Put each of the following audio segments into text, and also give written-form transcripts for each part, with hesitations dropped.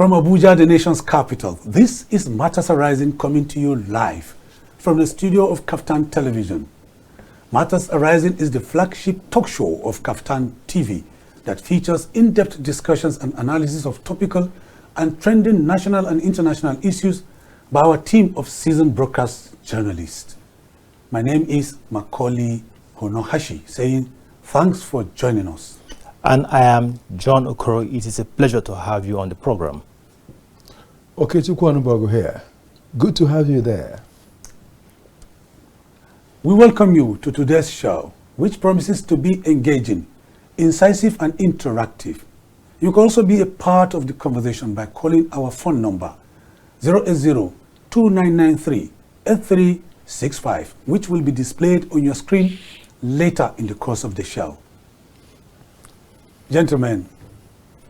From Abuja, the nation's capital, this is Matters Arising, coming to you live from the studio of KAFTAN Television. Matters Arising is the flagship talk show of KAFTAN TV that features in-depth discussions and analysis of topical and trending national and international issues by our team of seasoned broadcast journalists. My name is Maucauley Hunohashi, saying thanks for joining us. And I am John Okoro. It is a pleasure to have you on the program. Okechukwu Onubogu here. Good to have you there. We welcome you to today's show, which promises to be engaging, incisive and interactive. You can also be a part of the conversation by calling our phone number 080-2993-8365, which will be displayed on your screen later in the course of the show. Gentlemen,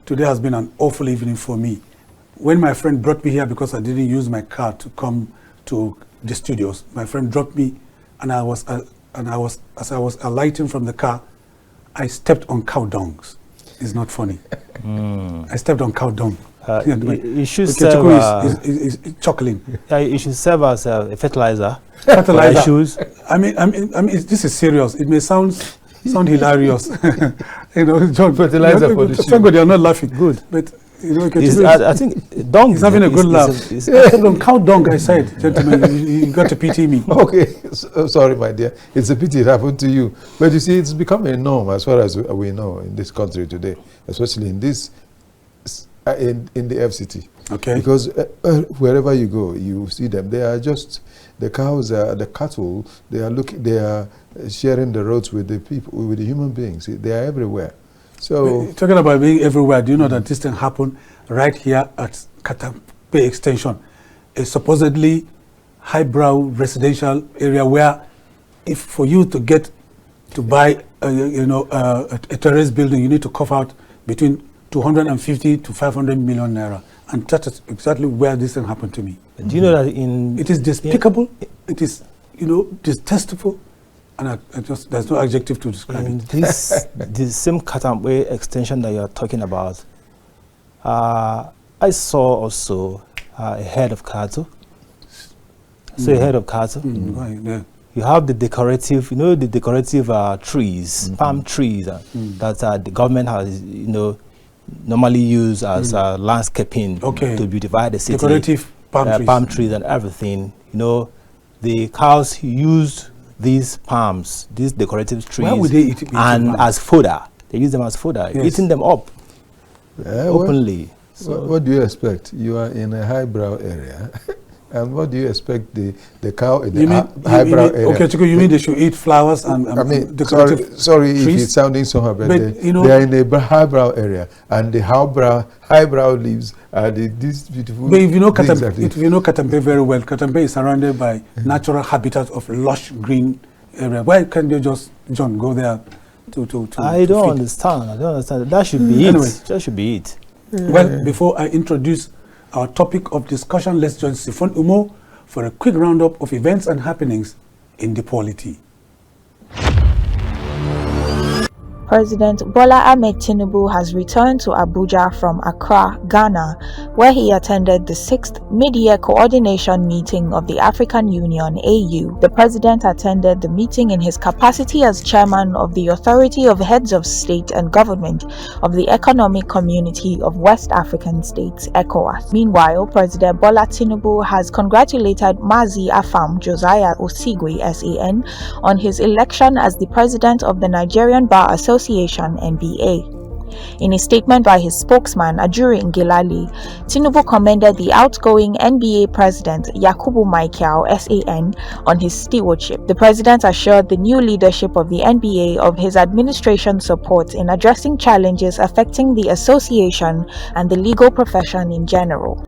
today has been an awful evening for me. When my friend brought me here, because I didn't use my car to come to the studios, my friend dropped me, and as I was alighting from the car, I stepped on cow dungs. It's not funny. I stepped on cow dung. You should serve is chuckling. You should serve as a fertilizer. Fertilizer. Shoes. I mean, this is serious. It may sound hilarious. You know, John. Fertilizer for the shoes. Thank God you are not laughing. Good, but you know, I think dung is having a good laugh. I stepped on cow dung. I said, gentlemen, you got to pity me. Okay, sorry, my dear. It's a pity it happened to you. But you see, it's become a norm as far as we know in this country today, especially in this in the FCT. Okay. Because wherever you go, you see them. They are just the cows, the cattle. They are sharing the roads with the people, with the human beings. They are everywhere. So talking about being everywhere, do you know that this thing happened right here at Katampe Extension, a supposedly highbrow residential area where, if for you to get to buy a terrace building, you need to cough out between 250 to 500 million naira, and that is exactly where this thing happened to me. Do you know that it is despicable, it is detestable, and there's no adjective to describe it. This same Katampe extension that you are talking about, I saw also a herd of cattle. So a herd of cattle. Yeah. You have the decorative, trees, palm trees that the government has, normally used as landscaping to beautify the city. Decorative palm trees and everything. The cows used these palms, these decorative trees, why would they eat it and as fodder. They use them as fodder, eating them up openly. What do you expect? You are in a highbrow area. And what do you expect the cow in the highbrow area? Okechukwu, you mean they should eat flowers and decorative sorry trees? If it's sounding somehow, but they are in a highbrow area, and the highbrow leaves are these beautiful. But if you know Katampe very well, Katampe is surrounded by natural habitat of lush green area. Why can't you just, John, go there to I don't understand. That should be it. That should be it. Well, before I introduce our topic of discussion, let's join Sifon Umo for a quick roundup of events and happenings in the polity. President Bola Ahmed Tinubu has returned to Abuja from Accra, Ghana, where he attended the 6th mid-year coordination meeting of the African Union (AU). The president attended the meeting in his capacity as chairman of the Authority of Heads of State and Government of the Economic Community of West African States (ECOWAS). Meanwhile, President Bola Tinubu has congratulated Mazi Afam Josiah Osigwe (SAN) on his election as the president of the Nigerian Bar Association (NBA). In a statement by his spokesman, Ajuri Ngilali, Tinubu commended the outgoing NBA president, Yakubu Michael (SAN), on his stewardship. The president assured the new leadership of the NBA of his administration's support in addressing challenges affecting the association and the legal profession in general.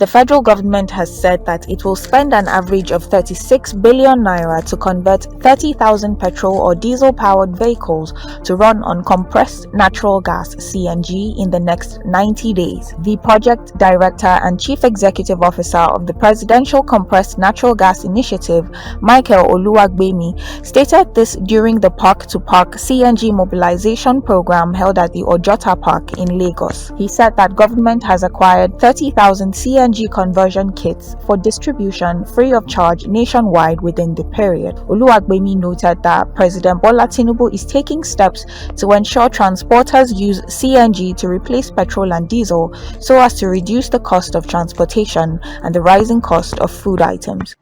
The federal government has said that it will spend an average of 36 billion naira to convert 30,000 petrol or diesel-powered vehicles to run on compressed natural gas (CNG) in the next 90 days. The project director and chief executive officer of the Presidential Compressed Natural Gas Initiative, Michael Oluwagbemi, stated this during the Park-to-Park CNG mobilization program held at the Ojota Park in Lagos. He said that government has acquired 30,000 CNG conversion kits for distribution free of charge nationwide within the period. Oluwagbemi noted that President Bola Tinubu is taking steps to ensure transporters use CNG to replace petrol and diesel so as to reduce the cost of transportation and the rising cost of food items.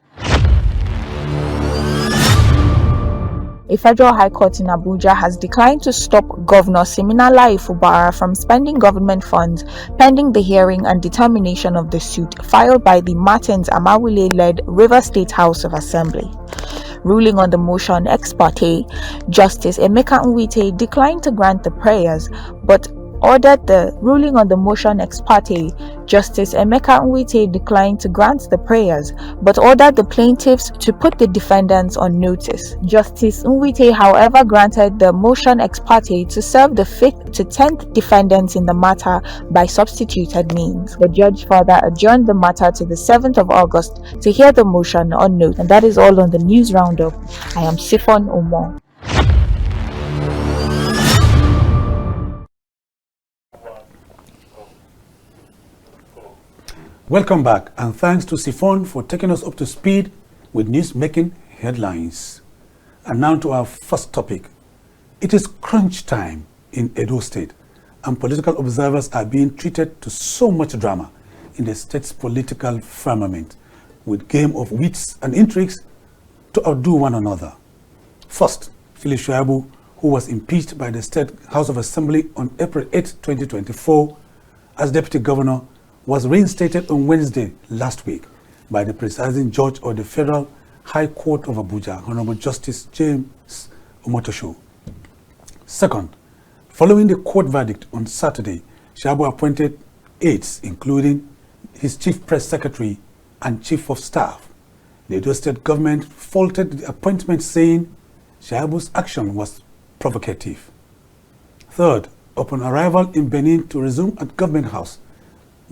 A federal high court in Abuja has declined to stop Governor Siminala Ifubara from spending government funds pending the hearing and determination of the suit filed by the Martins Amawule-led River State House of Assembly. Ruling on the motion ex parte, Justice Emeka Nwite declined to grant the prayers, but ordered the ruling on the motion ex parte. Justice Emeka Nwite declined to grant the prayers, but ordered the plaintiffs to put the defendants on notice. Justice Nwite, however, granted the motion ex parte to serve the 5th to 10th defendants in the matter by substituted means. The judge further adjourned the matter to the 7th of August to hear the motion on note. And that is all on the news roundup. I am Sifon Omo. Welcome back, and thanks to Siphon for taking us up to speed with news-making headlines. And now to our first topic. It is crunch time in Edo State, and political observers are being treated to so much drama in the state's political firmament, with game of wits and intrigues to outdo one another. First, Philip Shuaibu, who was impeached by the State House of Assembly on April 8, 2024 as deputy governor, was reinstated on Wednesday last week by the presiding judge of the Federal High Court of Abuja, Honorable Justice James Omotosho. Second, following the court verdict on Saturday, Shuaibu appointed aides, including his chief press secretary and chief of staff. The Edo State government faulted the appointment, saying Shuaibu's action was provocative. Third, upon arrival in Benin to resume at Government House,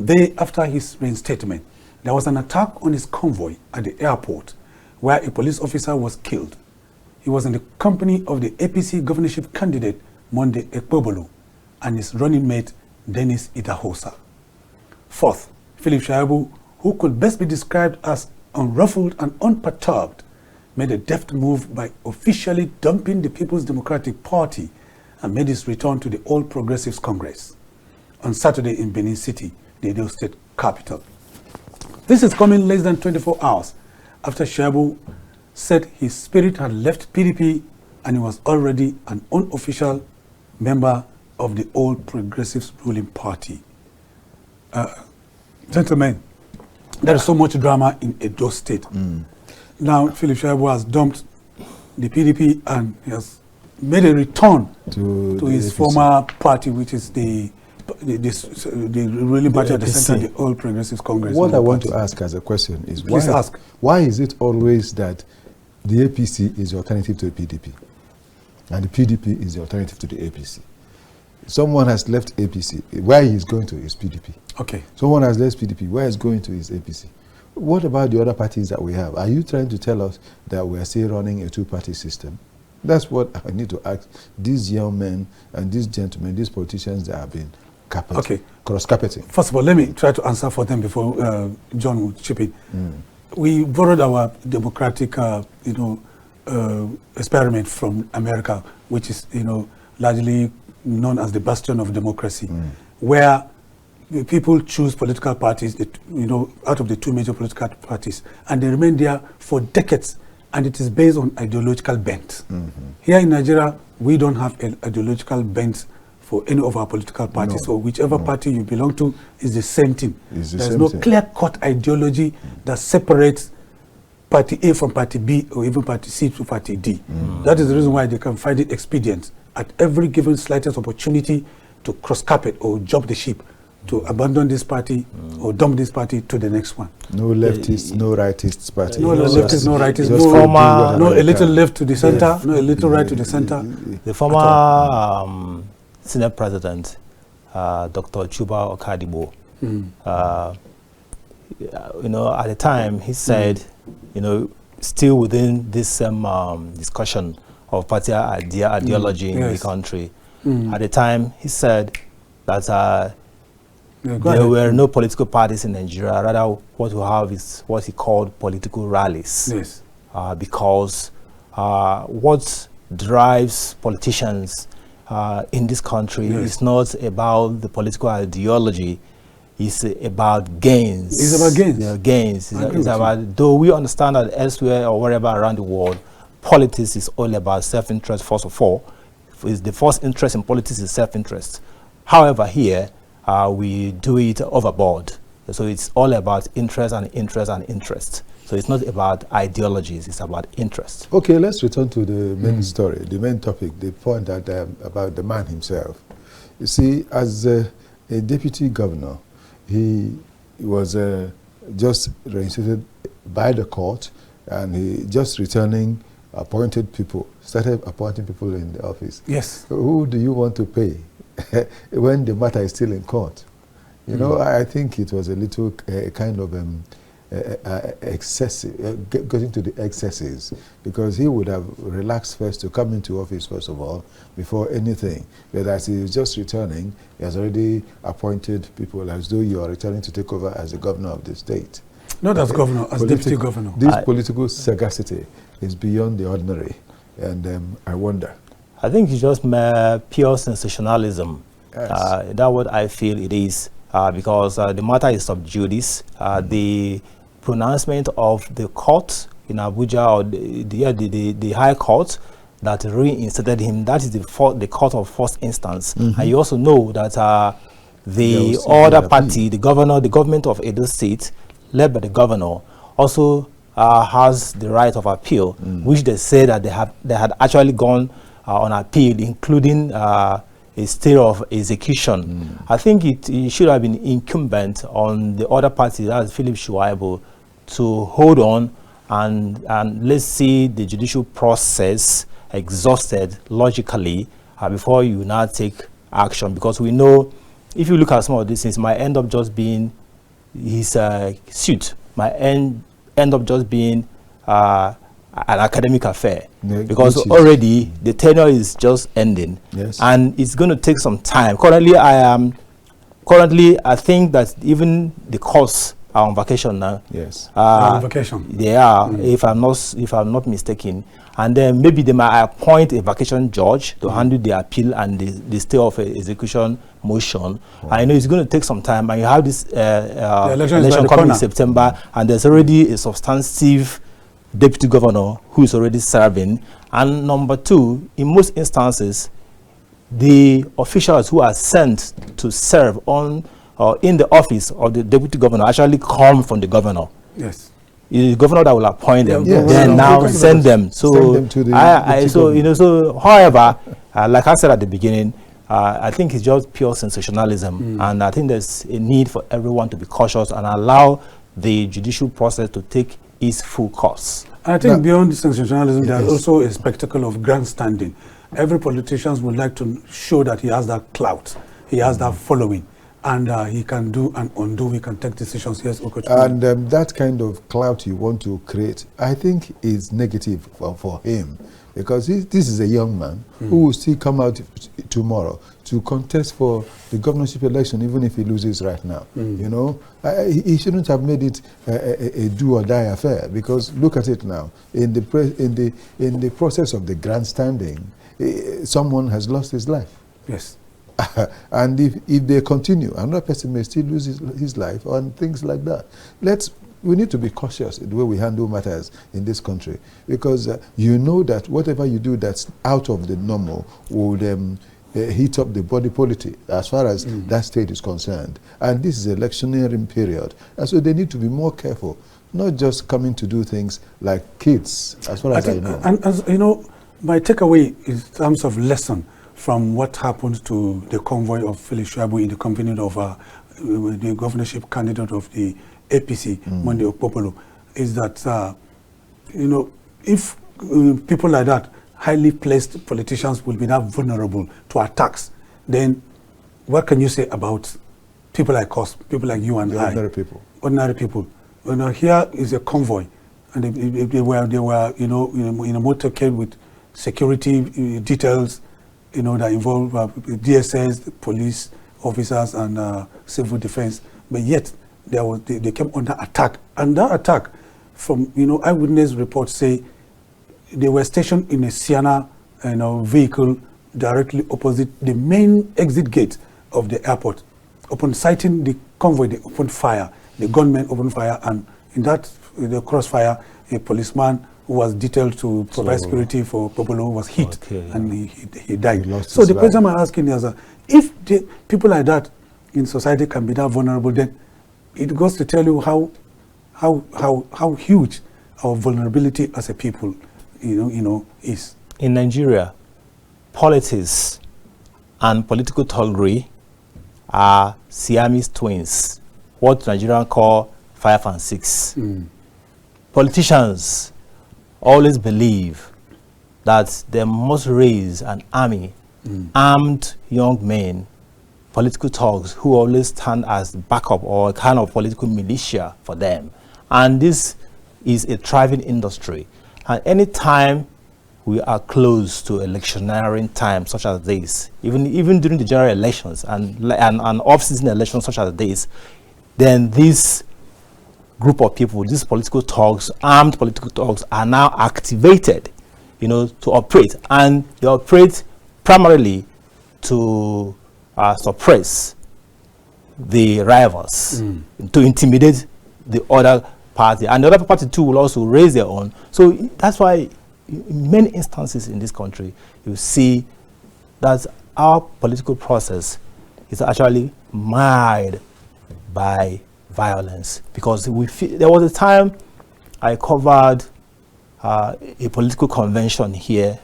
the day after his reinstatement, there was an attack on his convoy at the airport, where a police officer was killed. He was in the company of the APC governorship candidate Monday Ekpobolo and his running mate Dennis Idahosa. Fourth, Philip Shuaibu, who could best be described as unruffled and unperturbed, made a deft move by officially dumping the People's Democratic Party and made his return to the All Progressives Congress on Saturday in Benin City, the Edo State capital. This is coming less than 24 hours after Shuaibu said his spirit had left PDP and he was already an unofficial member of the All Progressives ruling party. Gentlemen, there is so much drama in Edo State. Now, Philip Shuaibu has dumped the PDP and he has made a return to his former party, which is the ruling party at the center, the All Progressives Congress. What I want to ask as a question is, why is it always that the APC is the alternative to the PDP and the PDP is the alternative to the APC? Someone has left APC, where he is going to is PDP. Okay. Someone has left PDP, where he is going to is APC. What about the other parties that we have? Are you trying to tell us that we are still running a two-party system? That's what I need to ask these young men and these gentlemen, these politicians that have been cross-carpeting. First of all, let me try to answer for them before John will chip in. We borrowed our democratic, experiment from America, which is, largely known as the bastion of democracy, where people choose political parties, out of the two major political parties, and they remain there for decades, and it is based on ideological bent. Here in Nigeria, we don't have an ideological bent for any of our political parties, or whichever party you belong to is the same thing. There's no clear-cut ideology that separates Party A from Party B, or even Party C to Party D. That is the reason why they can find it expedient at every given slightest opportunity to cross-carpet or jump the ship to abandon this party or dump this party to the next one. No leftists, no rightists party. No leftists, no rightists, no a little left to the center, no a little right to the center. The former Senate President, Dr. Chuba Okadibo, at the time he said, still within this discussion of party ideology in the country, at the time he said that there were no political parties in Nigeria. Rather, what we have is what he called political rallies. Yes. Because what drives politicians in this country is not about the political ideology. It's about gains. It's about gains. Gains. It's about, though we understand that elsewhere or wherever around the world, politics is all about self-interest, first of all. The first interest in politics is self-interest. However, here, we do it overboard. So it's all about interest and interest and interest. So it's not about ideologies, it's about interest. Okay, let's return to the main story, the main topic, the point that about the man himself. You see, as a deputy governor, he was just reinstated by the court, and he just returning appointed people, started appointing people in the office. Yes. Who do you want to pay when the matter is still in court? I think it was a little kind of excessive, getting to the excesses, because he would have relaxed first to come into office first of all before anything. But as he is just returning, he has already appointed people as though you are returning to take over as the governor of the state. Not as governor, as deputy governor. This political sagacity is beyond the ordinary, and I wonder. I think it's just pure sensationalism. Yes. That's what I feel it is, because the matter is sub judice. The pronouncement of the court in Abuja, or the High Court that reinstated him, that is the court of first instance. And you also know that the other party, the government of Edo State, led by the governor, also has the right of appeal, which they say that they had actually gone on appeal, including a stay of execution. I think it should have been incumbent on the other party, that's Philip Shuaibu, to hold on and let's see the judicial process exhausted logically before you now take action. Because we know, if you look at some of these things, might end up just being his suit, might end up just being an academic affair, because already the tenure is just ending, and it's going to take some time. Currently, I think that even the courts are on vacation now. Yes, on vacation. They are, if I'm not mistaken, and then maybe they might appoint a vacation judge to handle the appeal and the stay of execution motion. I know it's going to take some time, and you have this election coming in September, and there's already a substantive deputy governor who is already serving. And number two, in most instances, the officials who are sent to serve on or in the office of the deputy governor actually come from the governor. Yes. It's the governor that will appoint them, Yes. then now send them. So, send them to the however, like I said at the beginning, I think it's just pure sensationalism, and I think there's a need for everyone to be cautious and allow the judicial process to take its full course. And I think beyond sensationalism, there's also a spectacle of grandstanding. Every politician would like to show that he has that clout, he has that following, and he can do and undo, he can take decisions. Yes, Okechukwu. And that kind of clout you want to create, I think, is negative for him, because this is a young man who will still come out tomorrow to contest for the governorship election, even if he loses right now. He shouldn't have made it a do or die affair, because look at it now. In the process of the grandstanding, someone has lost his life. Yes. And if they continue, another person may still lose his life and things like that. We need to be cautious in the way we handle matters in this country, because you know that whatever you do that's out of the normal would heat up the body politic as far as that state is concerned. And this is electioneering period. And so they need to be more careful, not just coming to do things like kids, as far as I know. And as you know, my takeaway in terms of lesson from what happened to the convoy of Philip Shuaibu in the company of the governorship candidate of the APC, Monday Okpopolo, is that, if people like that, highly placed politicians, will be that vulnerable to attacks, then what can you say about people like us, people like you and I? Ordinary people. Ordinary people. Here is a convoy, and they were in a motorcade with security details, that involve DSS, police officers, and civil defense. But yet they came under attack, and that attack, from eyewitness reports say, they were stationed in a Sienna vehicle directly opposite the main exit gate of the airport. Upon sighting the convoy, they opened fire. The gunmen opened fire, and in the crossfire, a policeman who was detailed to provide security for Popolo was hit, and he died. So the question I'm asking is, if people like that in society can be that vulnerable, then it goes to tell you how huge our vulnerability as a people is. In Nigeria, politics and political thuggery are Siamese twins, what Nigerians call 5 and 6. Politicians always believe that they must raise an army, armed young men, political thugs who always stand as backup or a kind of political militia for them. And this is a thriving industry. And any time we are close to electioneering time such as this, even during the general elections and off-season elections such as this, then this group of people, these political thugs, armed political thugs, are now activated, to operate. And they operate primarily to suppress the rivals, to intimidate the other party. And the other party too will also raise their own. So that's why in many instances in this country, you see that our political process is actually marred by violence, because there was a time I covered a political convention here.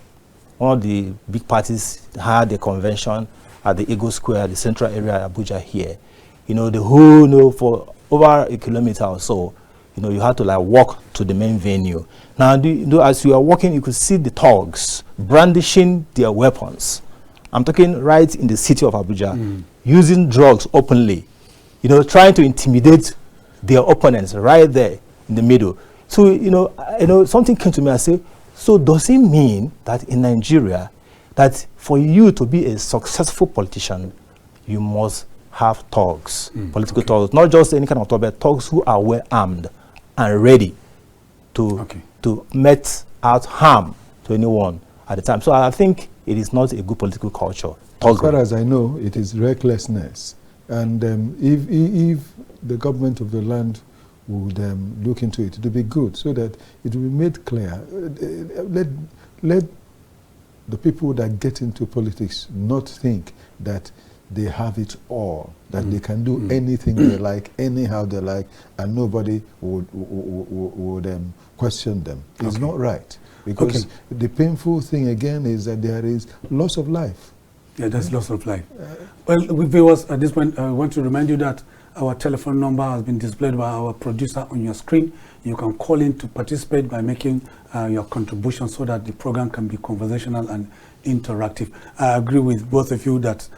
One of the big parties had a convention at the Eagle Square, the central area of Abuja here. The whole, for over a kilometer or so, you had to walk to the main venue. Now, as you are walking, you could see the thugs brandishing their weapons. I'm talking right in the city of Abuja, using drugs openly, trying to intimidate their opponents right there in the middle. So, something came to me. I said, so does it mean that in Nigeria, that for you to be a successful politician, you must have thugs, political thugs, not just any kind of thug, but thugs who are well armed and ready to met out harm to anyone at the time? So I think it is not a good political culture. As far as I know, it is recklessness. And if the government of the land would look into it, it would be good, so that it will be made clear. Let the people that get into politics not think that they have it all, that they can do anything they like, anyhow they like, and nobody would question them. It's not right. Because the painful thing again is that there is loss of life. Yeah, there's loss of life. Well, viewers, at this point, I want to remind you that our telephone number has been displayed by our producer on your screen. You can call in to participate by making your contribution so that the program can be conversational and interactive. I agree with both of you that,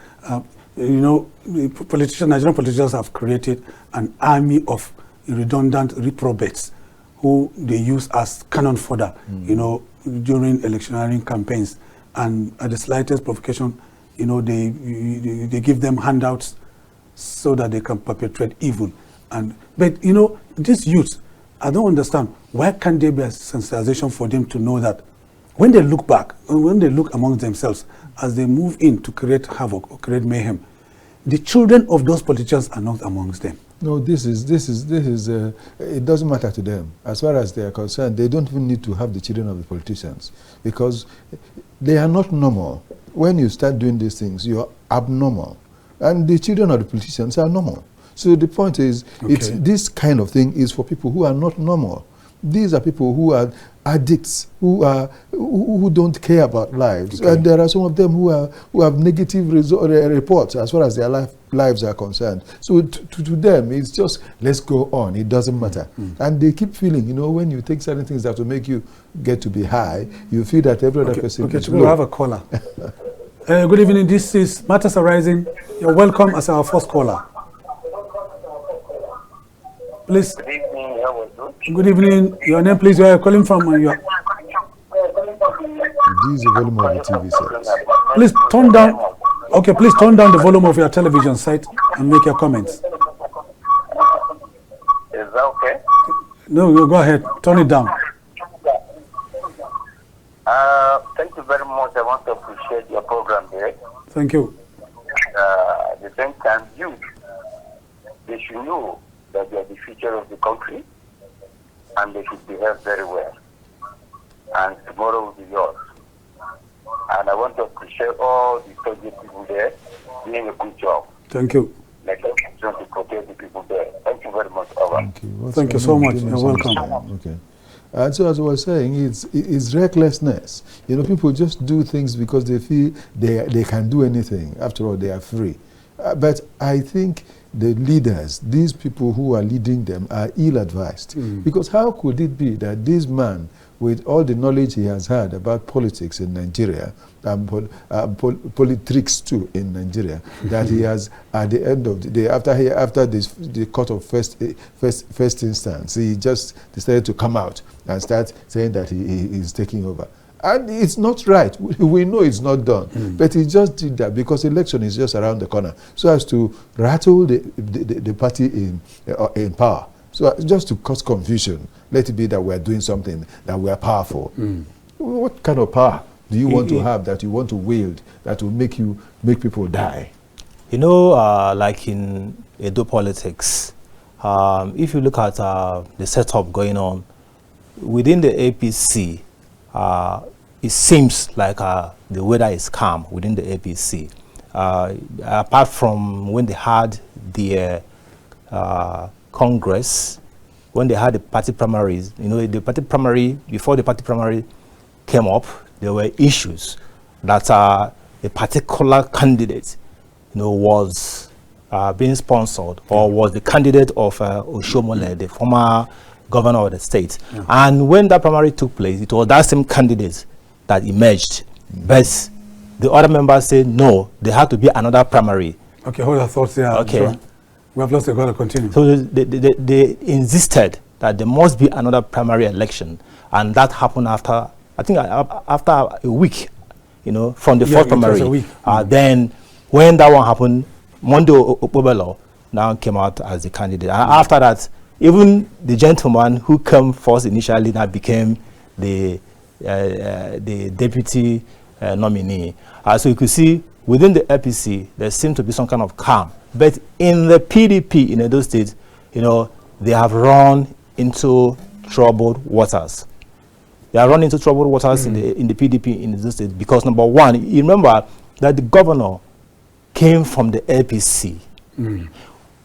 Nigerian politicians have created an army of redundant reprobates who they use as cannon fodder, during electioneering campaigns. And at the slightest provocation, they give them handouts so that they can perpetrate evil. But these youths, I don't understand, why can't there be a sensitization for them to know that when they look back, when they look among themselves, as they move in to create havoc or create mayhem, the children of those politicians are not amongst them. No, this is it doesn't matter to them. As far as they are concerned, they don't even need to have the children of the politicians, because they are not normal. When you start doing these things, you're abnormal. And the children of the politicians are normal. So the point is, it's this kind of thing is for people who are not normal. These are people who are addicts, who don't care about lives. And there are some of them who have negative reports as far as their life lives are concerned. So to them, it's just, let's go on. It doesn't matter. And they keep feeling, you know, when you take certain things that will make you get to be high, you feel that every other person is low. We have a caller. Good evening. This is Matters Arising. You're welcome as our first caller. Please. Good evening. How are you? Good evening. Your name, please. Where are you calling from? Reduce the volume of the TV set. Please turn down. Okay, please turn down the volume of your television set and make your comments. Is that okay? No, you go ahead. Turn it down. Thank you very much. I want to appreciate your program here. Thank you. At the same time, they should know that they are the future of the country and they should behave very well. And tomorrow will be yours. And I want to appreciate all the project people there doing a good job. Thank you. Like I want to protect the people there. Thank you very much. Over. Thank you. Thank you so much. You're welcome. Okay. And so, as I was saying, it's recklessness. You know, people just do things because they feel they can do anything. After all, they are free. But I think the leaders, these people who are leading them, are ill-advised. Because how could it be that this man, with all the knowledge he has had about politics in Nigeria, and politics too in Nigeria, that he has, at the end of the day, after the court of first instance, he just decided to come out and start saying that he is taking over. And it's not right. We know it's not done. But he just did that because election is just around the corner, so as to rattle the party in power. So just to cause confusion, let it be that we're doing something, that we're powerful. What kind of power do you want to have, that you want to wield, that will make people die? You know, like in Edo politics, if you look at the setup going on within the APC, it seems like the weather is calm within the APC. Apart from when they had the Congress, when they had the party primaries, you know, the party primary, before the party primary came up, there were issues that a particular candidate, you know, was being sponsored, or was the candidate of Oshomole, the former governor of the state. And when that primary took place, it was that same candidate that emerged. But the other members said no, there had to be another primary. Okay, hold your thoughts there. Okay. Sure. We have lost the call. Continue. So they insisted that there must be another primary election, and that happened after, I think, after a week, you know, from the fourth primary. Then when that one happened, Mondo Okobelo now came out as the candidate. And after that, even the gentleman who came first initially now became the deputy nominee. So you could see within the APC, there seemed to be some kind of calm. But in the PDP in Edo State, you know, they have run into troubled waters. They are running into troubled waters in the PDP in Edo State because, number one, you remember that the governor came from the APC.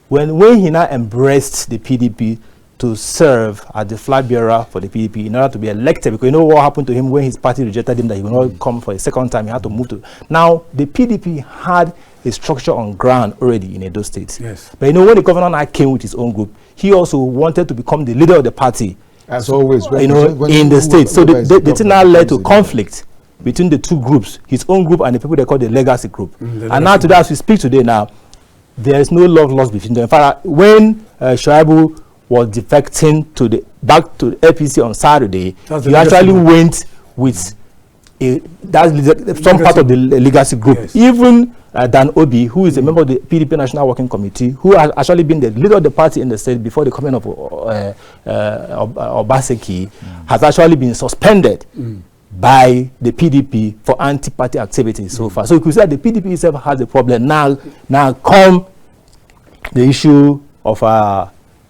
When he now embraced the PDP to serve as the flag bearer for the PDP in order to be elected, because you know what happened to him when his party rejected him, that he will not come for a second time, he had to move to. Now, the PDP had a structure on ground already in Edo State. Yes. But you know, when the governor now came with his own group, he also wanted to become the leader of the party. As always, you know, in the state. So the thing now led to conflict between the two groups, his own group and the people they call the legacy group. And now today, as we speak today now, there is no love lost between them. In fact, when Shoaibu was defecting back to the APC on Saturday, he actually went with some part of the legacy group. Yes. Even Dan Obi, who is a member of the PDP National Working Committee, who has actually been the leader of the party in the state before the coming of Obaseki, has actually been suspended by the PDP for anti-party activities so far. So you could say that the PDP itself has a problem. Now come the issue of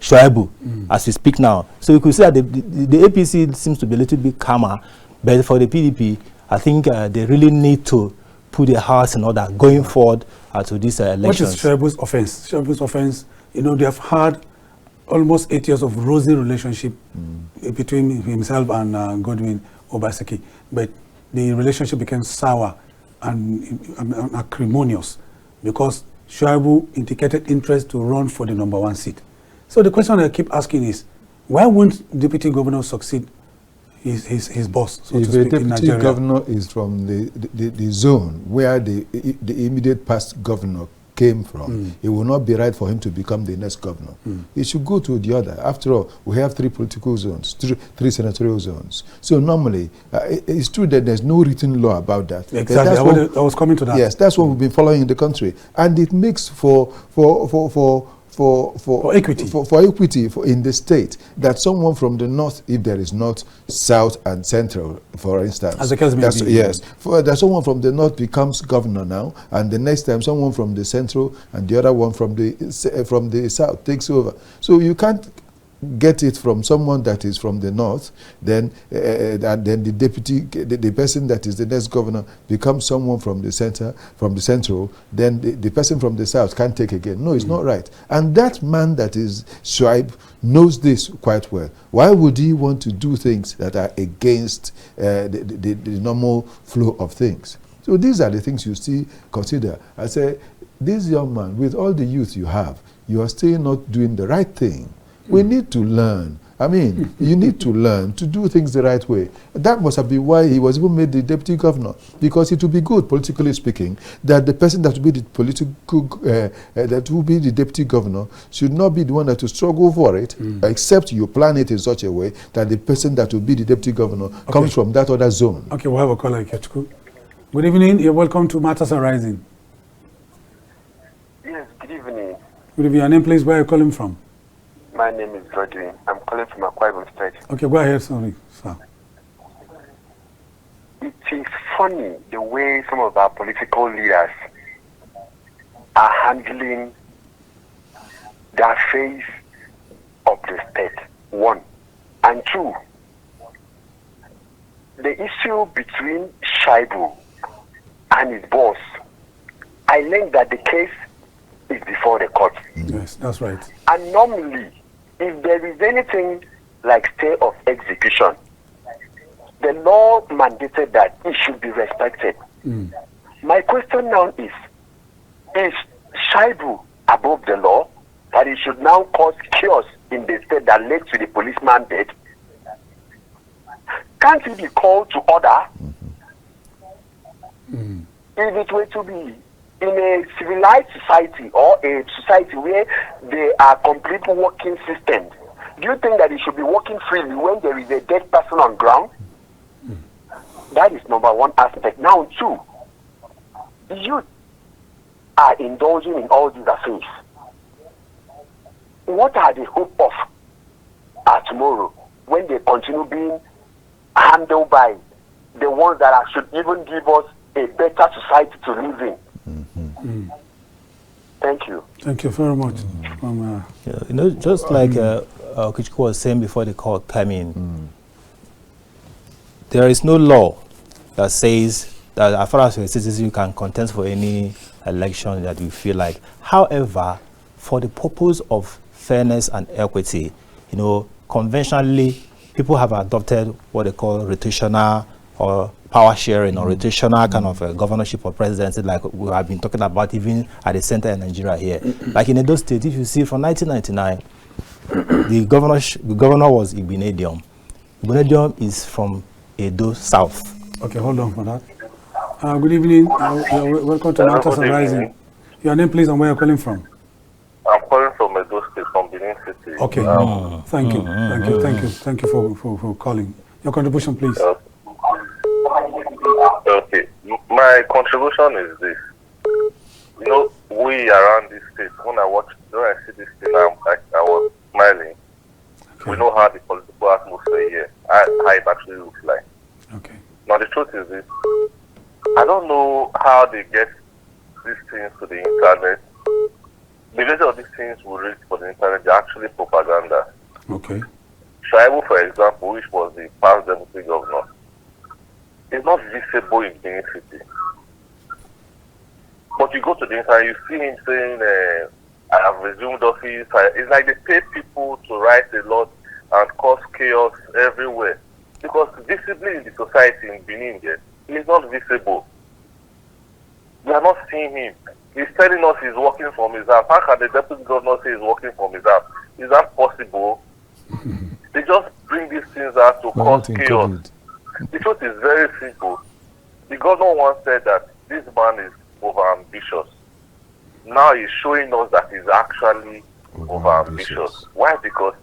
Shoaibu as we speak now. So you could say that the APC seems to be a little bit calmer, but for the PDP, I think they really need to put their house in order going forward to this election. What is Shoaibu's offense? Shoaibu's offense, you know, they have had almost 8 years of rosy relationship between himself and Godwin Obaseki, but the relationship became sour and acrimonious because Shuaibu indicated interest to run for the #1 seat. So the question I keep asking is, why won't Deputy Governor succeed his boss, so to speak, in Nigeria? If the Deputy Governor is from the zone where the immediate past governor came from, it will not be right for him to become the next governor. He should go to the other. After all, we have 3 political zones, three senatorial zones. So normally, it's true that there's no written law about that. Exactly, I was coming to that. Yes, that's what we've been following in the country. And it makes for equity. For equity in the state, that someone from the north, if there is north, south, and central, for instance, as the case may be, yes, that someone from the north becomes governor now, and the next time someone from the central and the other one from the south takes over. So you can't get it from someone that is from the north, then the deputy, the person that is the next governor becomes someone from the center, from the central, then the person from the south can't take again. No, it's not right. And that man that is Shuaib knows this quite well. Why would he want to do things that are against the normal flow of things? So these are the things you still consider. I say, this young man, with all the youth you have, you are still not doing the right thing. We need to learn. I mean, you need to learn to do things the right way. That must have been why he was even made the deputy governor, because it would be good, politically speaking, that the person that will be the that will be the deputy governor should not be the one that will struggle for it, except you plan it in such a way that the person that will be the deputy governor comes from that other zone. Okay, we'll have a caller, Okechukwu. Good evening. You're welcome to Matters Arising. Yes, good evening. Good evening. Your name, please. Where are you calling from? My name is Godwin. I'm calling from Maucauley State. Okay, go ahead, sorry, sir. It is funny the way some of our political leaders are handling the affairs of the state, 1. And 2, the issue between Shuaibu and his boss, I learned that the case is before the court. Yes, that's right. And normally, if there is anything like stay of execution, the law mandated that it should be respected. My question now is Shuaibu above the law, that it should now cause chaos in the state that led to the policeman death? Can't he be called to order? If it were to be in a civilized society or a society where they are complete working systems, do you think that it should be working freely when there is a dead person on ground? That is number 1 aspect. Now 2, the youth are indulging in all these affairs. What are the hope of tomorrow when they continue being handled by the ones that should even give us a better society to live in? Thank you. Thank you very much. Just like Okechukwu was saying before the call came in, there is no law that says that as far as you're a citizen, you can contest for any election that you feel like. However, for the purpose of fairness and equity, conventionally, people have adopted what they call rotational or power sharing or rotational kind of governorship or presidency, like we have been talking about even at the center in Nigeria here. Like in Edo State, if you see from 1999, the governor was Ibinedium. Ibinedium is from Edo South. Okay, hold on for that. Good evening. You're welcome to Matters Arising. Your name, please, and where you're calling from? I'm calling from Edo State, from Benin City. Okay. Thank you for calling. Your contribution, please. Okay. My contribution is this. We around this state, when I see this thing, I was smiling. Okay. We know how the political atmosphere here, how it actually looks like. Okay. Now the truth is this. I don't know how they get these things to the internet. The majority of these things we read for the internet, they're actually propaganda. Okay. Shuaibu, for example, which was the past deputy governor, is not visible in Benin City. But you go to the internet, you see him saying, I have resumed office. It's like they pay people to write a lot and cause chaos everywhere. Because discipline in the society in Benin is not visible. We are not seeing him. He's telling us he's working from his house. How can the deputy governor say he's working from his house? Is that possible? They just bring these things out to cause chaos. The truth is very simple. The governor once said that this man is overambitious. Now he's showing us that he's actually overambitious. Why? Because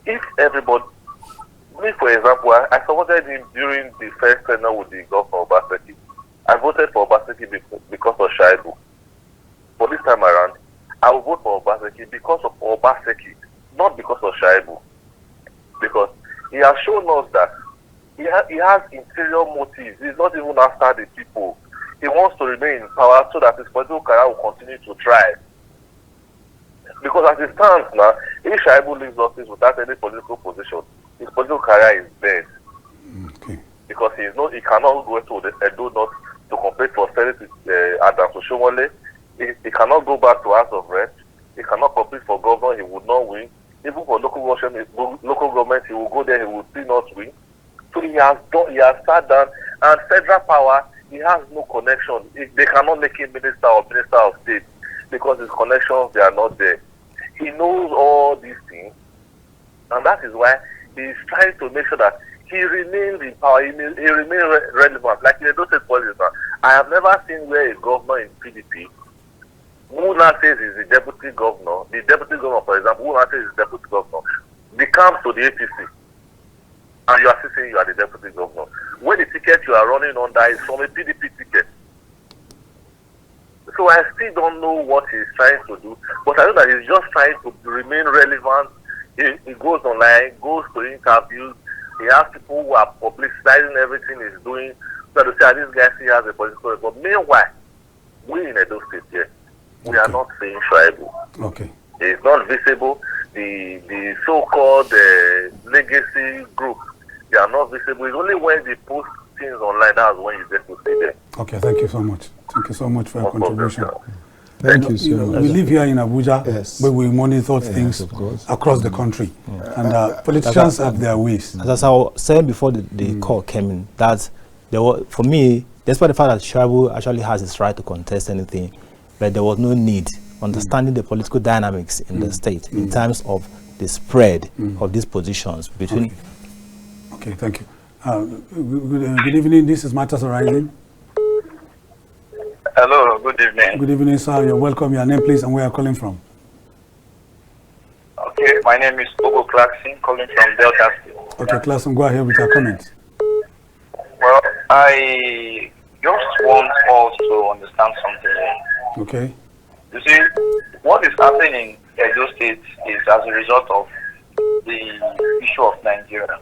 if everybody, me for example, I supported him during the first tenure with the governor of Obaseki. I voted for Obaseki because of Shaibu. For this time around, I will vote for Obaseki because of Obaseki, not because of Shaibu. Because he has shown us that he has interior motives. He's not even after the people. He wants to remain in power so that his political career will continue to thrive. Because as it stands now, if Shaibu leaves office without any political position, his political career is dead. Okay. Because he cannot go to the Edo North to compete for Senate with Adam Soshomole. He cannot go back to House of Reps. He cannot compete for governor. He would not win. Even for local government, he will go there. He will still not win. So he has sat down, and federal power, he has no connection. They cannot make him minister or minister of state because his connections, they are not there. He knows all these things, and that is why he is trying to make sure that he remains in power, he remains relevant. Like in Edo State politics, I have never seen where a governor in PDP, who now says he's the deputy governor, for example, who now says he's the deputy governor, becomes to the APC. And you are still saying you are the deputy governor. When the ticket you are running under is from a PDP ticket. So I still don't know what he's trying to do, but I know that he's just trying to remain relevant. He goes online, goes to interviews, he has people who are publicizing everything he's doing, so to say, this guy still has a political. But meanwhile, we in Edo State here, we are not saying tribal. Okay. It's not visible. The so-called legacy group, they are not visible. It's only when they post things online that's when you get to see them. Okay, thank you so much. Thank you so much for your contribution. Thank you so much. We live here in Abuja, yes, where we monitor things across the country, and politicians have their ways. As I was saying before the call came in, that there was, for me, despite the fact that Shaibu actually has his right to contest anything, but there was no need understanding the political dynamics in the state in terms of the spread of these positions between. Okay, thank you. Good evening. This is Matters Arising. Hello, good evening. Good evening, sir. You're welcome. Your name, please, and where you're calling from. Okay, my name is Ogo Clarkson, calling from Delta State. Okay, Clarkson, go ahead with your comments. Well, I just want us to understand something. Okay. You see, what is happening in Edo State is as a result of the issue of Nigeria.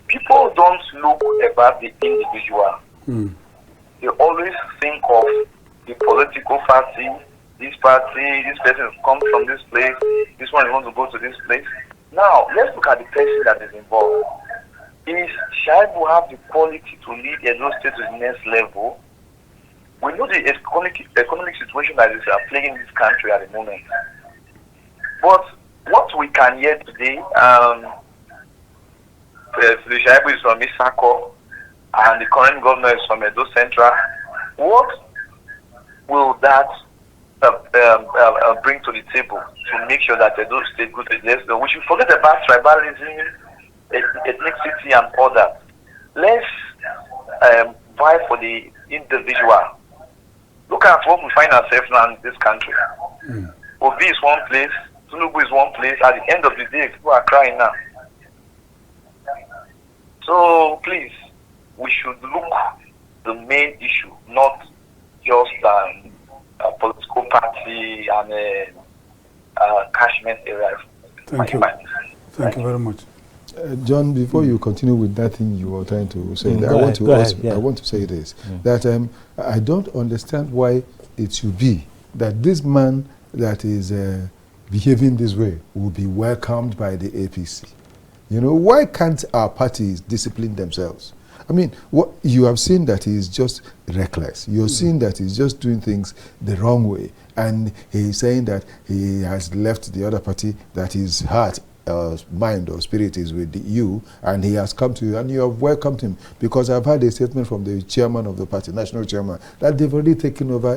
People don't look about the individual. They always think of the political party, this person comes from this place, this one is going to go to this place. Now, let's look at the person that is involved. Is Shaibu have the quality to lead Edo State to the next level? We know the economic situation that is plaguing this country at the moment. But what we can hear today, the Shaibu is from Isako, and the current governor is from Edo Central. What will that bring to the table to make sure that Edo State goes to the next level? We should forget about tribalism, ethnicity, and all that. Let's vie for the individual. Look at what we find ourselves now in this country. Obi is one place, Onubogu is one place. At the end of the day, people are crying now. So please, we should look the main issue, not just a political party and a catchment area. Thank you. Thank you very much. John, before you continue with that thing you were trying to say, I want to say this, that I don't understand why it should be that this man that is behaving this way will be welcomed by the APC. You know, why can't our parties discipline themselves? I mean, what you have seen that he is just reckless. You're seeing that he's just doing things the wrong way. And he's saying that he has left the other party, that his heart mind or spirit is with you, and he has come to you, and you have welcomed him, because I've had a statement from the chairman of the party, national chairman, that they've already taken over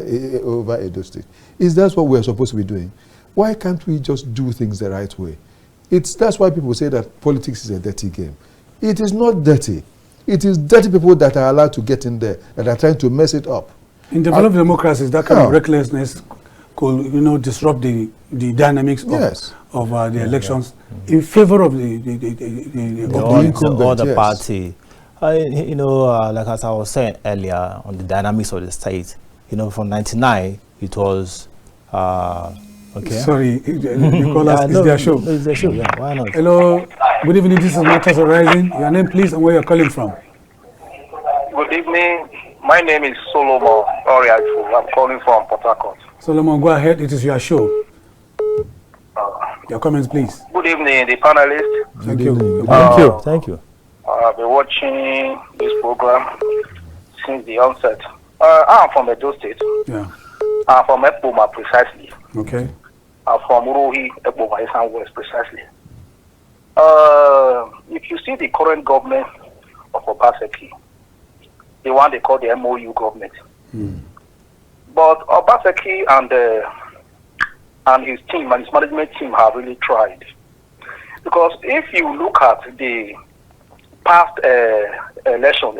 Edo State. Is that what we're supposed to be doing? Why can't we just do things the right way? That's why people say that politics is a dirty game. It is not dirty. It is dirty people that are allowed to get in there, that are trying to mess it up. In developed democracies, that kind of recklessness could, disrupt the dynamics of the elections in favor of the other party. Like as I was saying earlier on the dynamics of the state, from 99, it was, okay. Sorry, Nicholas, it's their show. It's their show, yeah, why not? Hello, good evening, this is Matters Arising. Your name, please, and where you're calling from. Good evening. My name is Solomon Oriachu. I'm calling from Port Harcourt. Solomon, go ahead. It is your show. Your comments, please. Good evening, the panelists. Thank you. Thank you. I've been watching this program since the onset. I'm from Edo State. Yeah. I'm from Ekpoma, precisely. Okay. I'm from Urohi, Ekpoma, East and West, precisely. If you see the current government of Obaseki, the one they call the MOU government. But Obaseki and his team and his management team have really tried. Because if you look at the past election,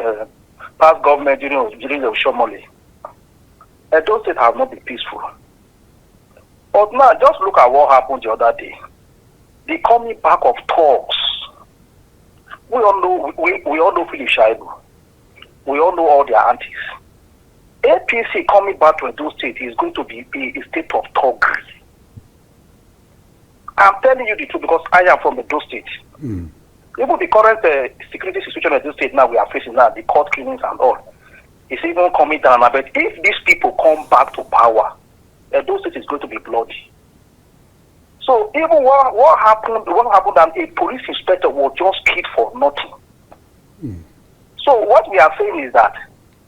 past government during the Shomole, Edo State has not been peaceful. But now, just look at what happened the other day. The coming back of talks. We all know Philip Shaibu. We all know all their aunties. APC coming back to Edo State is going to be a state of thuggery. I'm telling you the truth because I am from Edo State. Even the current security situation in Edo State now we are facing now, the court killings and all, it's even coming down. But if these people come back to power, Edo State is going to be bloody. So even what happened and a police inspector was just killed for nothing. So what we are saying is that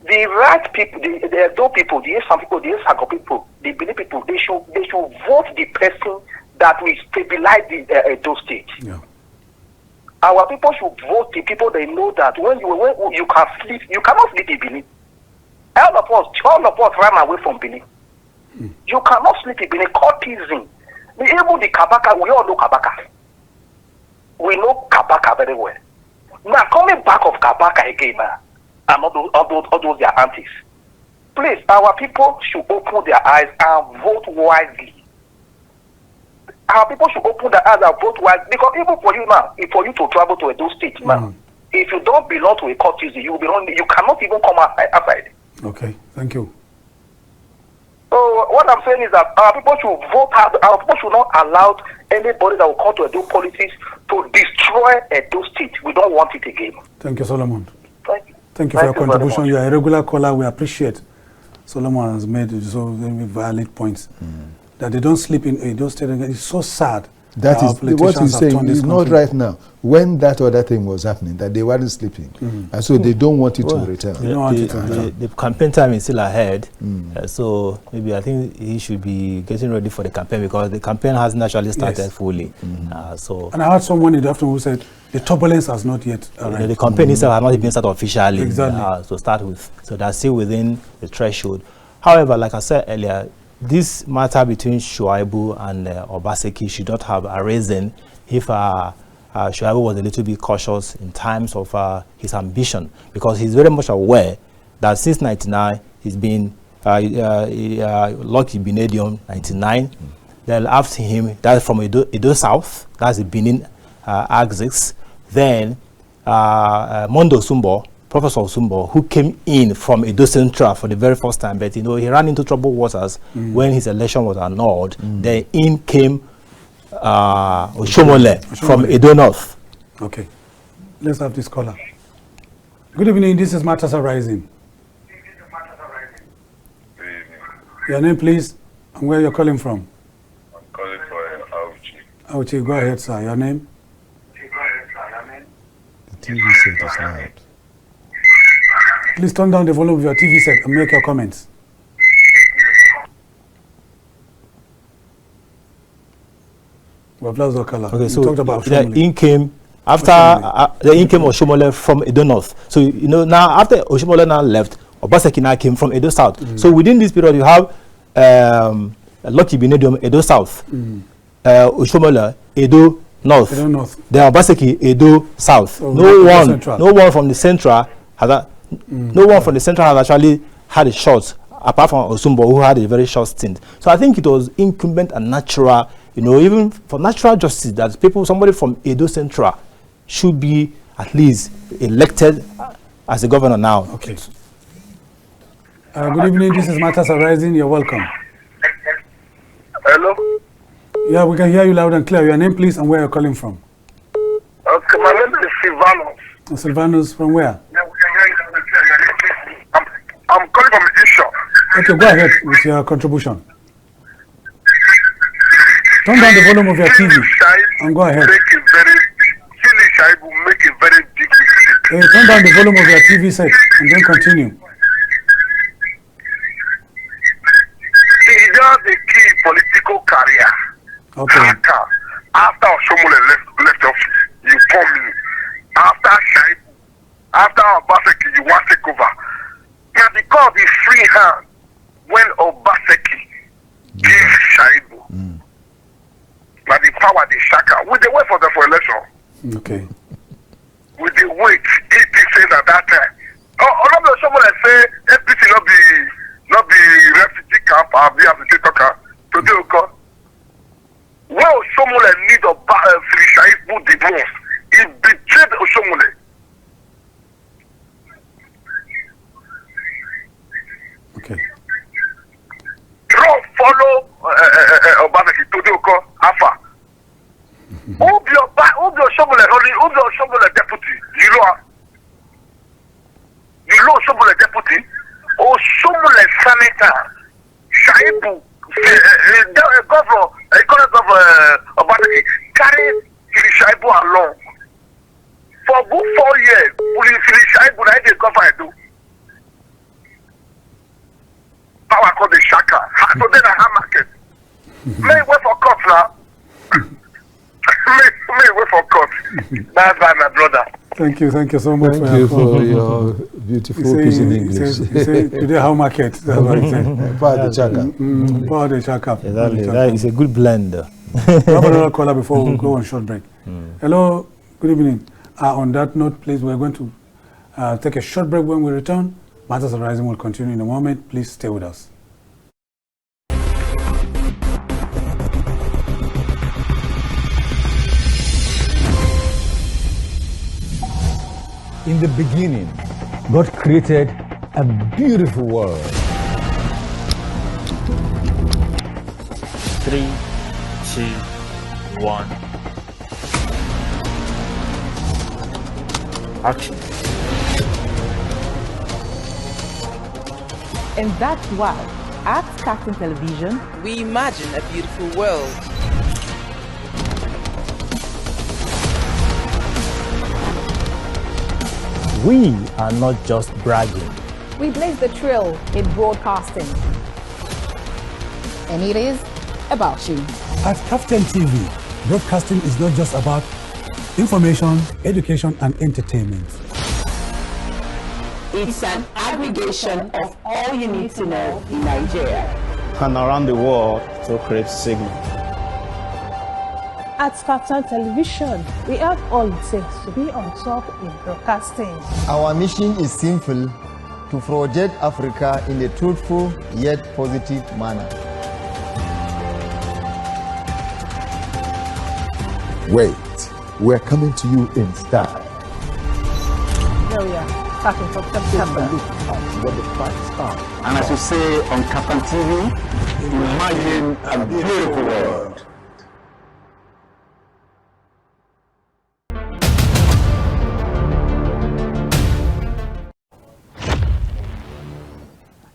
the right people, the Edo people, the Esan people, the Esago people, the Benin people, they should vote the person that will stabilize the Edo State. Yeah. Our people should vote the people they know that when you can sleep, you cannot sleep in Benin. All of us ran away from Benin. You cannot sleep in Benin. Courtesan. Even the Kabaka, we all know Kabaka. We know Kabaka very well. Now coming back of Kabaka again and all those their aunties. Please, our people should open their eyes and vote wisely. Our people should open their eyes and vote wisely. Because even for you now, for you to travel to Edo State now, if you don't belong to a courtesan, you cannot even come outside. Okay, thank you. So what I'm saying is that our people should vote hard. Our people should not allow anybody that will come to Edo politics to destroy Edo State. We don't want it again. Thank you, Solomon. Thank you for your contribution. You are a regular caller. We appreciate. Solomon has made so very valid points. That they don't sleep in Edo State. It's so sad. That is what he's saying. It's not right now. When that other thing was happening, that they weren't sleeping, and so they don't want it to return. The campaign time is still ahead, so maybe I think he should be getting ready for the campaign because the campaign hasn't actually started fully. And I heard someone in the afternoon who said the turbulence has not yet arrived. The campaign itself has not even started officially. Exactly. To start with, so that's still within the threshold. However, like I said earlier, this matter between Shuaibu and Obaseki should not have arisen if Shuaibu was a little bit cautious in terms of his ambition, because he's very much aware that since 99 he's been Lucky Binedium 99. Then after him, that's from Edo South, that's the Benin axis. Then Mondo Sumbo, Professor Sumbo, who came in from Edo Central for the very first time, but he ran into troubled waters when his election was annulled. Then in came Oshomole from Edo North. Okay, let's have this caller. Good evening, this is Matters Arising. Your name, please, and where you're calling from. I'm calling for Auchi. Auchi, go ahead, sir. Your name? The TV set is loud. Please turn down the volume of your TV set and make your comments. We have lost Okala. Okay, so talked about the in came after the in came Oshomole from Edo North. So you know now after Oshomole now left, Obaseki now came from Edo South. So within this period you have Lucky Binedium Edo South, Oshomole Edo North. Edo North. Then Obaseki Edo South. So No one from the central has no one from the central has actually had a shot apart from Osumbo, who had a very short stint. So I think it was incumbent and natural, you know, even for natural justice, that somebody from Edo Central should be at least elected as a governor now. Okay. Good evening. This is Matters Arising. You're welcome. Hello? Yeah, we can hear you loud and clear. Your name, please, and where you're calling from. Okay, my name is Silvanus. Silvanus, from where? I'm calling from Isha. Okay, go ahead with your contribution. Turn down the volume of your TV and go ahead. Make a very big mistake. Hey, turn down the volume of your TV set and then continue. He just a key political career. Okay. After Oshomole left office, you call me. After Obaseki, you want to take over. Now because the free hand when Obaseki gives Shaibu. Now the power the shaka. With the wait for election. Okay. With the wait, it says at that time. Oh, someone say APC not be refugee camp or be agitator camp. Today, okay. Well, someone need of free Shaibu the most. He betrayed Oshomole. Okay. Don't follow Obaseki today, okay. Alpha. Obi Oshomole deputy. You know Oshomole deputy. Oshomole senator. Shaibu, governor Obaseki carry Shaibu along for good 4 years. Shaibu na dey governor do. Power called the shaka. So then I have market. May wait for court now. May wait for court. That's my brother. Thank you so much. Thank you for your beautiful piece in English. He said, today how market? That's what he said. Power the chaka. Power the chaka. Exactly. That is a good blend. We have another caller before we go on short break. Hello, good evening. On that note, please, we're going to take a short break. When we return, Matters Arising will continue in a moment. Please stay with us. In the beginning, God created a beautiful world. 3, 2, 1. Action. And that's why, at KAFTAN Television, we imagine a beautiful world. We are not just bragging. We blaze the trail in broadcasting. And it is about you. At KAFTAN TV, broadcasting is not just about information, education, and entertainment. It's an aggregation of all you need to know in Nigeria and around the world to create signal. At KAFTAN Television, we have all it takes to be on top in broadcasting. Our mission is simple: to project Africa in a truthful yet positive manner. Wait, we're coming to you in style. Here we are, starting from September. Look at what the facts are. And as you say on KAFTAN TV, imagine a beautiful world.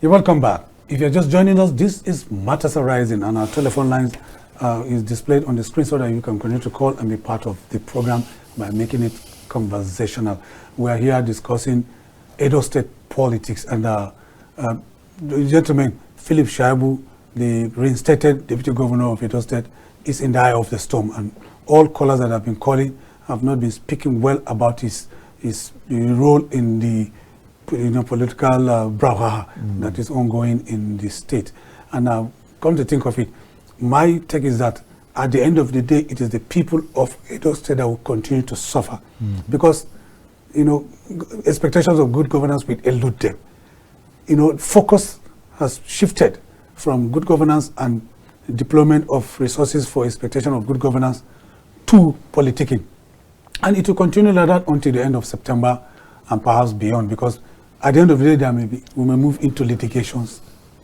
You're welcome back. If you're just joining us, this is Matters Arising, and our telephone lines is displayed on the screen so that you can continue to call and be part of the program by making it conversational. We are here discussing Edo State politics, and the gentleman, Philip Shaibu, the reinstated Deputy Governor of Edo State is in the eye of the storm, and all callers that have been calling have not been speaking well about his role in the political brouhaha that is ongoing in the state. And come to think of it, my take is that at the end of the day, it is the people of Edo State that will continue to suffer because, expectations of good governance will elude them. Focus has shifted from good governance and deployment of resources for expectation of good governance to politicking. And it will continue like that until the end of September and perhaps beyond, because at the end of the day, we may move into litigations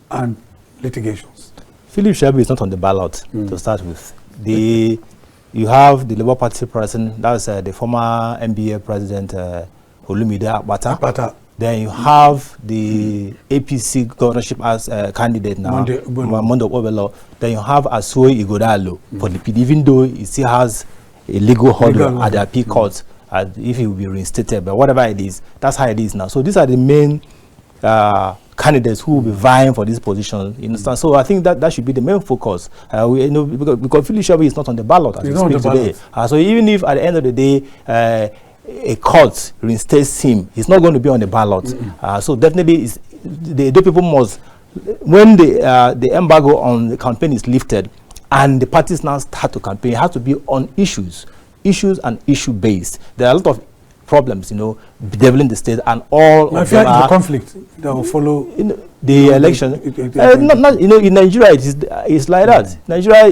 and litigations. Philip Shebu is not on the ballot to start with. You have the Labour Party president, that's the former NBA president, Olumide Akpata. Then you have the APC governorship as candidate now, Mondo Obelo. Then you have Asue Igodalo for the PD, even though he still has a legal hurdle at the appeal court, if he will be reinstated, but whatever it is, that's how it is now. So these are the main candidates who will be vying for this position. You understand? So I think that should be the main focus. Because Philip Shebu is not on the ballot as we speak today. So even if at the end of the day a court reinstates him, he's not going to be on the ballot. So definitely, the people must, when the embargo on the campaign is lifted and the parties now start to campaign, it has to be on issues and issue-based. There are a lot of problems, bedeviling the state, and all of them are... the conflict that will follow the election. In Nigeria, it's like that. Nigeria,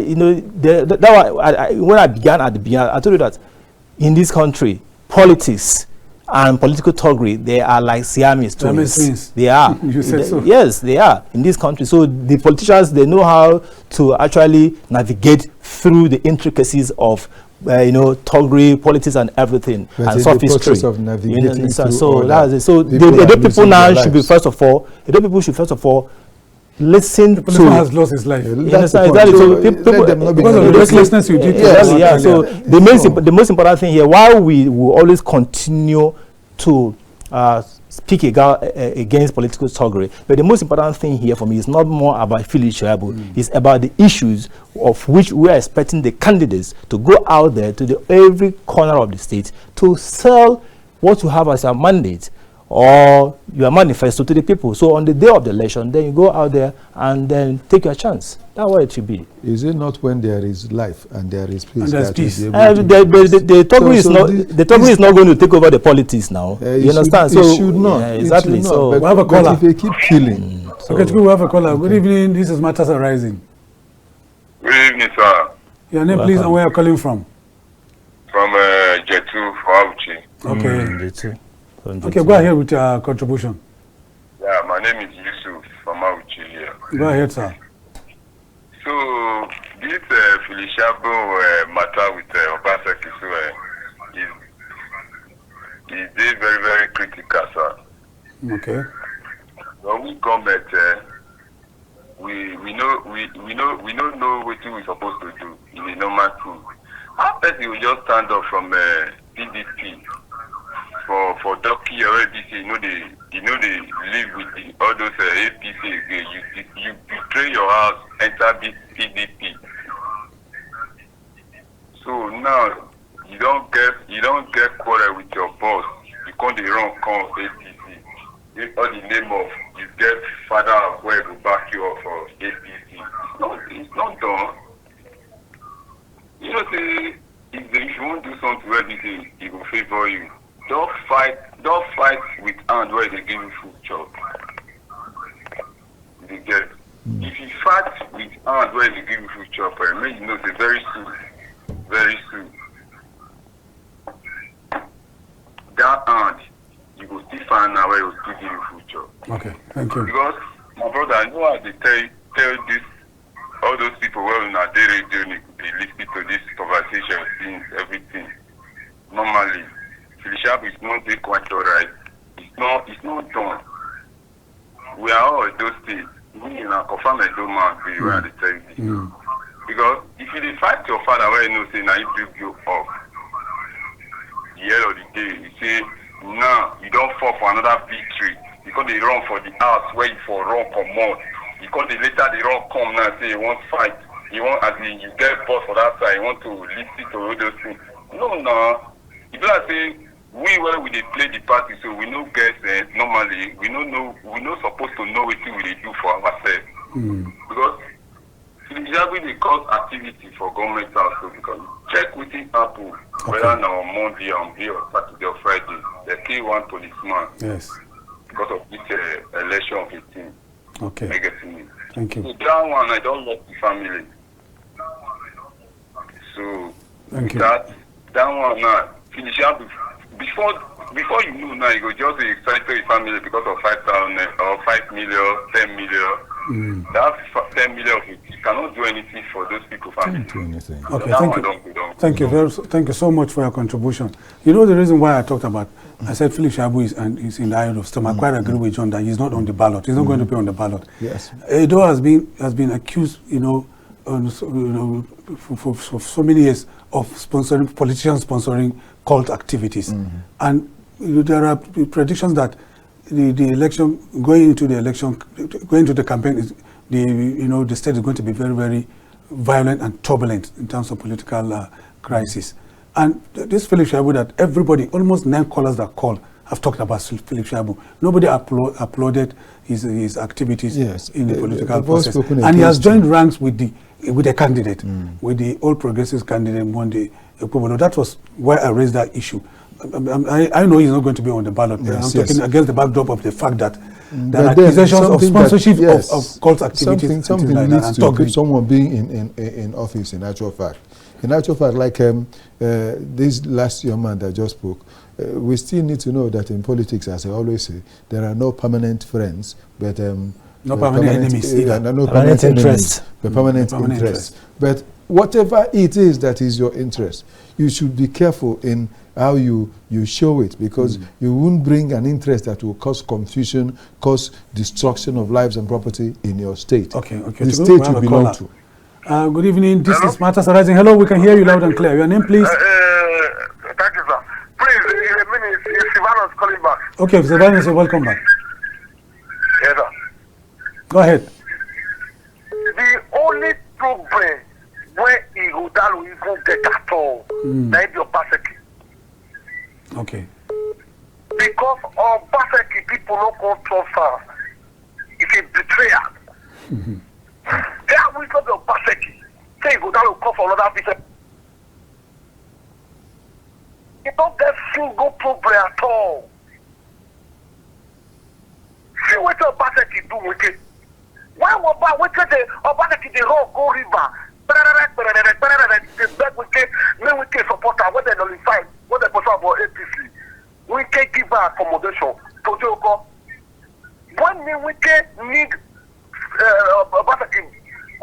when I began at the beginning, I told you that in this country, politics and political thuggery, they are like Siamese twins. They are. You said so. Yes, they are in this country. So the politicians, they know how to actually navigate through the intricacies of thuggery, politics, and everything, but and sophistry. Of navigating so that's it. So the people now should be first of all, listen to. The policeman has lost his life. Because of the recklessness you did. So the most important thing here, while we will always continue to speak against political thuggery, but the most important thing here for me is not more about Philip Shebu. It's about the issues of which we are expecting the candidates to go out there to every corner of the state to sell what you have as a mandate or your manifesto to the people. So on the day of the election, then you go out there and then take your chance. That's what it should be. Is it not when there is life and there is peace? And there's peace. The Togo is not going to take over the politics now. You understand? It should not. Yeah, exactly. So we have a caller. If they keep killing. Okechukwu, we have a caller. Good evening. This is Matters Arising. Good evening, sir. Your name, please, and where you're calling from? From Jetu, Fauci. Okay. Okay, go ahead with your contribution. Yeah, my name is Yusuf from Auchi here. Go ahead, sir. So, this Philip Shebu matter with Obaseki is very, very critical, sir. Okay. When we government, we don't know what we're supposed to do in the normal thing. After we just stand up from PDP. For Doki or ABC, they live with all those APC again. You betray your house, enter PDP. So now you don't get quarrel with your boss. You can't run come APC. It's all the name of you get father of where to back you up for APC. It's not done. Say if you want to do something where it will favor you. Don't fight with hand where they give you food chop. They get. If you fight with hand where they give you food chop, it's very soon. That hand, you will still find out where you will still give you food chop. Okay, thank you. Because my brother, I know how they tell this, all those people who are on a daily journey, they listen to this conversation, things, everything. Normally. Philip Shebu is not quite alright. It's not done. We are all Edo State. We are confirmed Edo man we are the tell you. Because if you fight your father where you know say now he build you up, the end of the day, you say now you don't fall for another victory because they run for the house where you for run command because later they don't come now and say, you want fight. You want, as in, you get boss for that side, you want to listen to all those things. No. If I say, we they play the party, so we know guys normally, we not supposed to know what we do for ourselves. Because they cause activity for government also, because check with it Apple, whether now Monday or Saturday or Friday, they kill one policeman. Yes. Because of this election of 18. Okay. Negatively. Thank you. So that one, I don't love the family. So thank you. That one now, finish up before you know now, you go just be excited to your family because of 5,000 or 5 million, 10 million. That 10 million, you cannot do anything for those people family. Can't do anything. Okay, thank you. Thank you so much for your contribution. You know the reason why I talked about, I said Philip Shabu is in the eye of storm. I quite agree with John that he's not on the ballot. He's not going to be on the ballot. Yes. Edo has been accused, for so many years of politicians sponsoring cult activities, and there are predictions that the election, going into the campaign, the state is going to be very, very violent and turbulent in terms of political crisis. And this Philip Shabu that everybody, almost 9 callers that called, have talked about Philip Shabu. Nobody applauded his activities in the political process. And he has joined ranks with the candidate, with the All Progressives candidate, Monday Okoro. That was why I raised that issue. I know he's not going to be on the ballot, but I'm talking against the backdrop of the fact that there are accusations of sponsorship of cult activities. Something like needs that, to keep someone being in office, in actual fact. In actual fact, like this last young man that just spoke, we still need to know that in politics, as I always say, there are no permanent friends, but no permanent enemies. No permanent interests, but permanent interests. But whatever it is that is your interest, you should be careful in how you show it, because you won't bring an interest that will cause confusion, cause destruction of lives and property in your state. Okay. The state you belong to. Good evening. This is Matters Arising. Hello, we can hear you loud and clear. Your name, please? Thank you, sir. Please, in a minute, Silvanus calling back. Okay, Silvanus, welcome back. Yes, sir. Go ahead. The only problem where Ighodalo will even get at all, that your Baseki. Okay. Because of Baseki, people don't come transfer. It's a betrayal. They are wisdom of Baseki. Say Ighodalo come for another piece. You don't get single problem at all. See what your Baseki do with it. Why would Baseki the road go river? The back wicket, then we can support her when they nullify, when they push about APC. We can give her accommodation to Joko. When we can need Baseki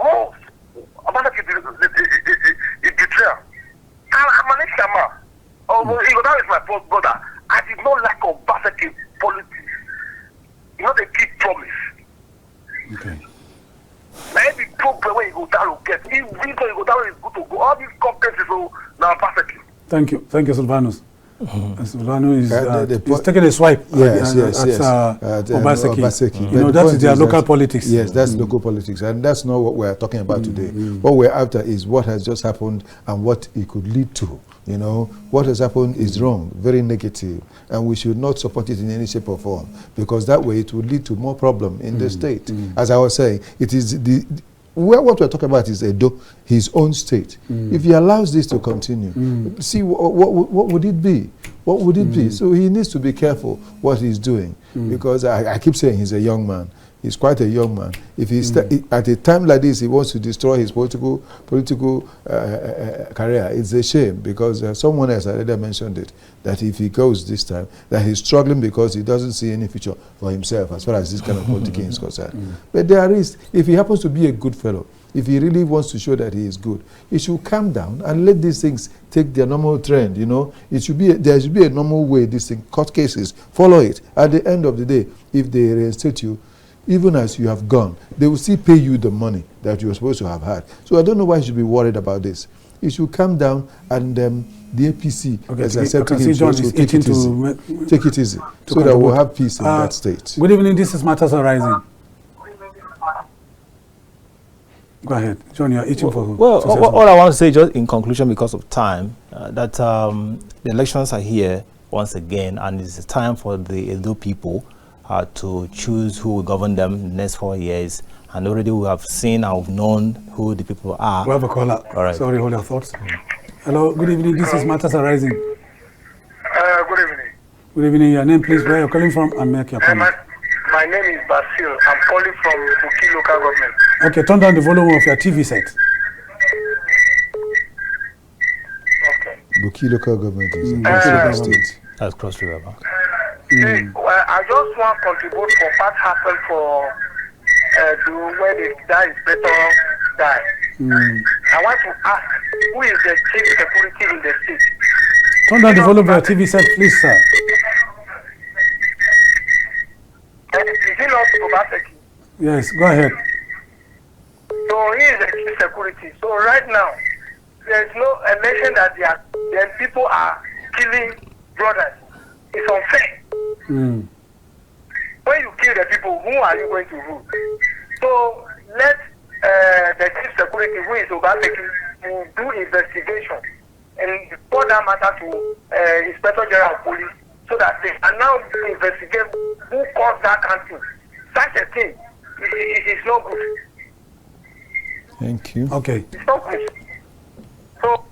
move, Baseki is betrayal. I'm an Ishama. That is my first brother. I did not like of Baseki politics. You know, they keep promise. Okay. Maybe problem where Ighodalo get. If Ighodalo is good to go, all these companies will now perfectly. Thank you, Silvanus. Silvanus is taking a swipe at Obaseki. You know, that is their local politics. Yes, that's local politics, and that's not what we're talking about today. What we're after is what has just happened and what it could lead to. You know, what has happened is wrong, very negative, and we should not support it in any shape or form, because that way it will lead to more problem in the state. As I was saying, it is what we're talking about is Edo, his own state. If he allows this to continue, see what would it be? What would it be? So he needs to be careful what he's doing, because I keep saying he's a young man. He's quite a young man. If he's at a time like this, he wants to destroy his political career, it's a shame, because someone else already mentioned it, that if he goes this time, that he's struggling because he doesn't see any future for himself as far as this kind of politics is concerned. But there is, if he happens to be a good fellow, if he really wants to show that he is good, he should calm down and let these things take their normal trend. You know, there should be a normal way. These things, court cases, follow it. At the end of the day, if they reinstate you, even as you have gone, they will still pay you the money that you were supposed to have had. So I don't know why you should be worried about this. You should calm down, and the APC, as I said, take it easy, so that we'll have peace in that state. Good evening, this is Matters Arising. Go ahead. John, you are itching for... Well, all I want to say, just in conclusion, because of time, that the elections are here once again, and it's time for the Edo people to choose who will govern them in the next 4 years. And already we have seen and we've known who the people are. We have a caller. All right. Sorry, hold your thoughts. Hello, good evening. This is Matters Arising. Good evening. Good evening. Your name, please, where you're calling from, and make your comment. My name is Basil. I'm calling from Buki local government. Okay, turn down the volume of your TV set. Okay. Buki local government is Edo State. That's Cross River Bank. Well, I just want to contribute for what happened for where that inspector died. I want to ask, who is the chief security in the state? Turn down the volume of your TV set, please, sir. Is he not Obaseki? Yes, go ahead. So he is the chief security. So right now, there is no mention that the people are killing brothers. It's unfair. When you kill the people, who are you going to rule? So let the chief security, who is Obaseki, do investigation and report that matter to Inspector General of Police, so that they can now investigate who caused that country. Such a thing is not good. Thank you. Okay. It's not good. So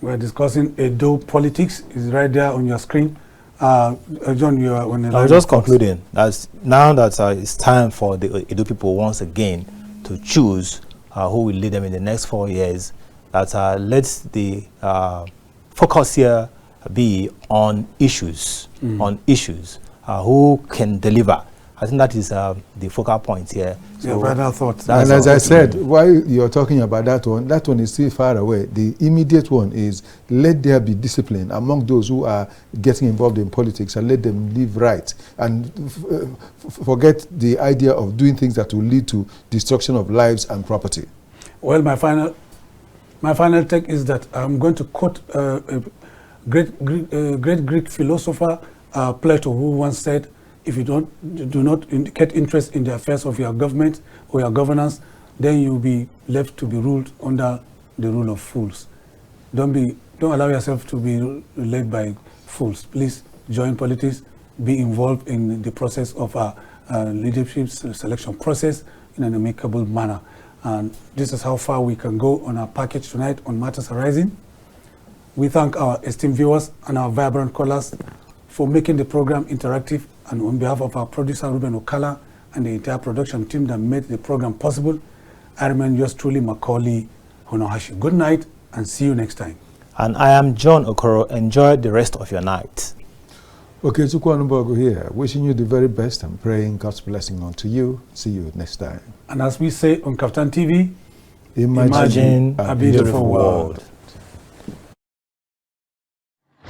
we're discussing Edo politics. It's right there on your screen. John, you are on the line. I was just concluding that now that it's time for the Edo people once again to choose who will lead them in the next 4 years, that let the focus here be on issues, who can deliver. I think that is the focal point here. So yeah, thoughts. And as I said, while you're talking about that one is still far away. The immediate one is let there be discipline among those who are getting involved in politics, and let them live right, and forget the idea of doing things that will lead to destruction of lives and property. Well, my final take is that I'm going to quote a great Greek philosopher, Plato, who once said, if you do not get interest in the affairs of your government or your governance, then you'll be left to be ruled under the rule of fools. Don't allow yourself to be led by fools. Please join politics, be involved in the process of our leadership selection process in an amicable manner. And this is how far we can go on our package tonight on Matters Arising. We thank our esteemed viewers and our vibrant callers for making the program interactive, and on behalf of our producer Ruben Okala and the entire production team that made the program possible, I remain yours truly, Maucauley Hunohashi. Good night and see you next time. And I am John Okoro. Enjoy the rest of your night. Okechukwu Onubogu here, wishing you the very best and praying God's blessing unto you. See you next time. And as we say on KAFTAN TV, imagine a beautiful world.